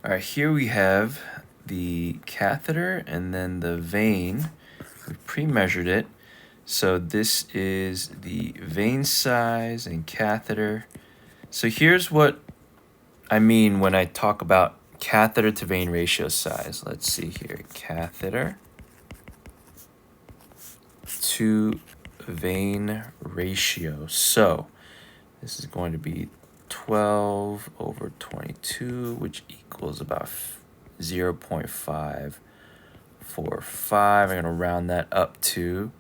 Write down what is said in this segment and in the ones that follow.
All right, here we have the catheter and then the vein. We've pre-measured it. So this is the vein size and catheter. So here's what I mean when I talk about catheter to vein ratio size. Let's see here, catheter to vein ratio. So this is going to be 12 over 22, which equals about 0.545. I'm going to round that up to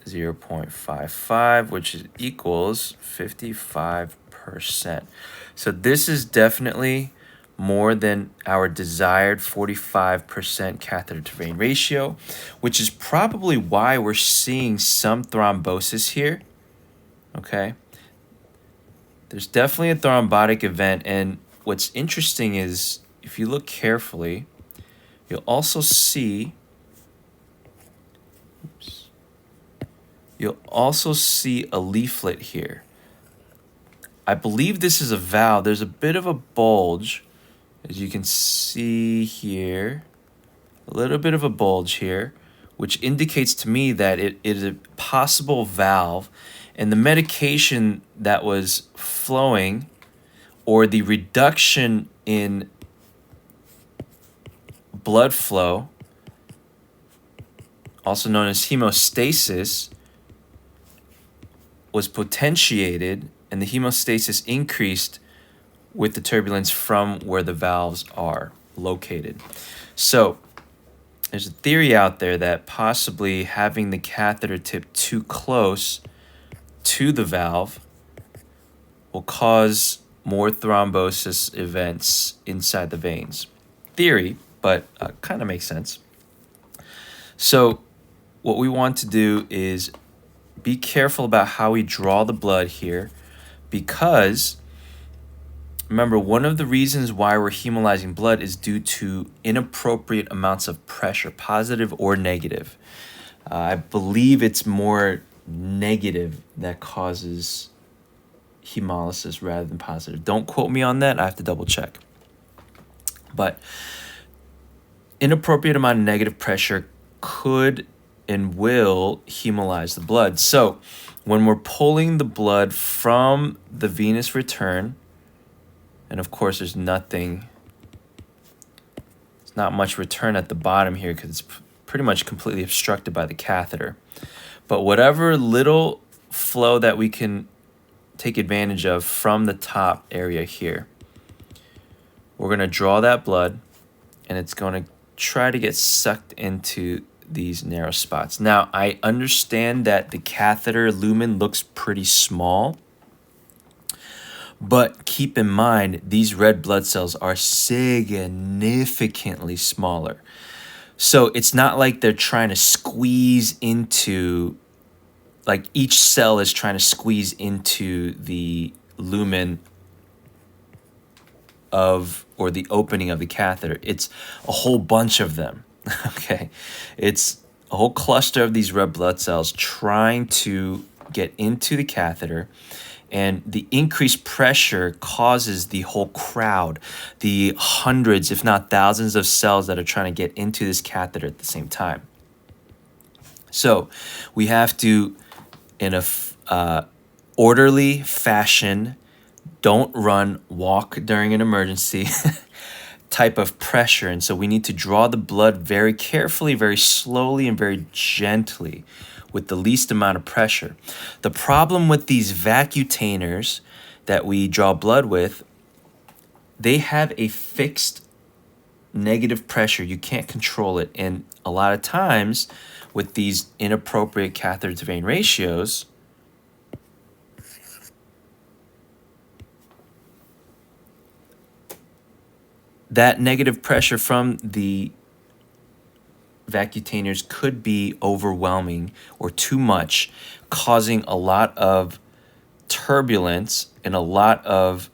0.55, which equals 55%. So this is definitely more than our desired 45% catheter to vein ratio, which is probably why we're seeing some thrombosis here. Okay. There's definitely a thrombotic event, and what's interesting is if you look carefully, you'll also see a leaflet here. I believe this is a valve. There's a bit of a bulge, as you can see here, a little bit of a bulge here, which indicates to me that it is a possible valve, and the medication that was flowing, or the reduction in blood flow, also known as hemostasis, was potentiated, and the hemostasis increased with the turbulence from where the valves are located. So there's a theory out there that possibly having the catheter tip too close to the valve will cause more thrombosis events inside the veins. Theory, but kind of makes sense. So what we want to do is be careful about how we draw the blood here, because remember, one of the reasons why we're hemolyzing blood is due to inappropriate amounts of pressure, positive or negative. I believe it's more negative that causes hemolysis rather than positive. Don't quote me on that. I have to double check. But inappropriate amount of negative pressure could and will hemolyze the blood. So when we're pulling the blood from the venous return, and of course there's not much return at the bottom here because it's pretty much completely obstructed by the catheter. But whatever little flow that we can take advantage of from the top area here, we're going to draw that blood, and it's going to try to get sucked into these narrow spots. Now, I understand that the catheter lumen looks pretty small, but keep in mind these red blood cells are significantly smaller. So it's not like they're trying to squeeze into, like each cell is trying to squeeze into the lumen of, or the opening of the catheter. It's a whole bunch of them. Okay, it's a whole cluster of these red blood cells trying to get into the catheter, and the increased pressure causes the whole crowd, the hundreds, if not thousands of cells that are trying to get into this catheter at the same time. So we have to, in a orderly fashion, don't run, walk during an emergency type of pressure. And so we need to draw the blood very carefully, very slowly, and very gently with the least amount of pressure. The problem with these vacutainers that we draw blood with, they have a fixed negative pressure. You can't control it. And a lot of times with these inappropriate catheter to vein ratios, that negative pressure from the vacutainers could be overwhelming or too much, causing a lot of turbulence and a lot of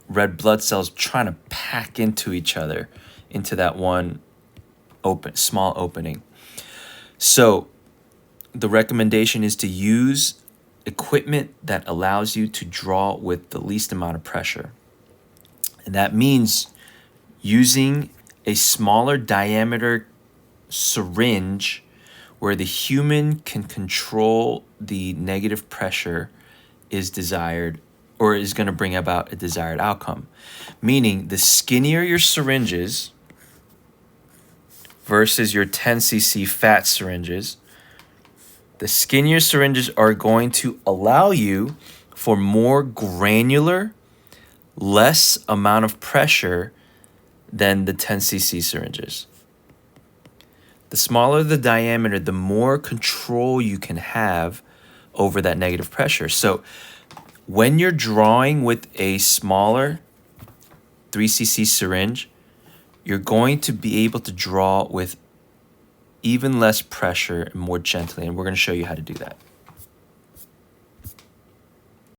red blood cells trying to pack into each other, into that one small opening. So the recommendation is to use equipment that allows you to draw with the least amount of pressure. And that means using a smaller diameter syringe where the human can control the negative pressure is desired or is going to bring about a desired outcome. Meaning the skinnier your syringe is versus your 10 cc fat syringes, the skinnier syringes are going to allow you for more granular, less amount of pressure than the 10 cc syringes. The smaller the diameter, the more control you can have over that negative pressure. So when you're drawing with a smaller 3cc syringe, you're going to be able to draw with even less pressure and more gently. And we're going to show you how to do that.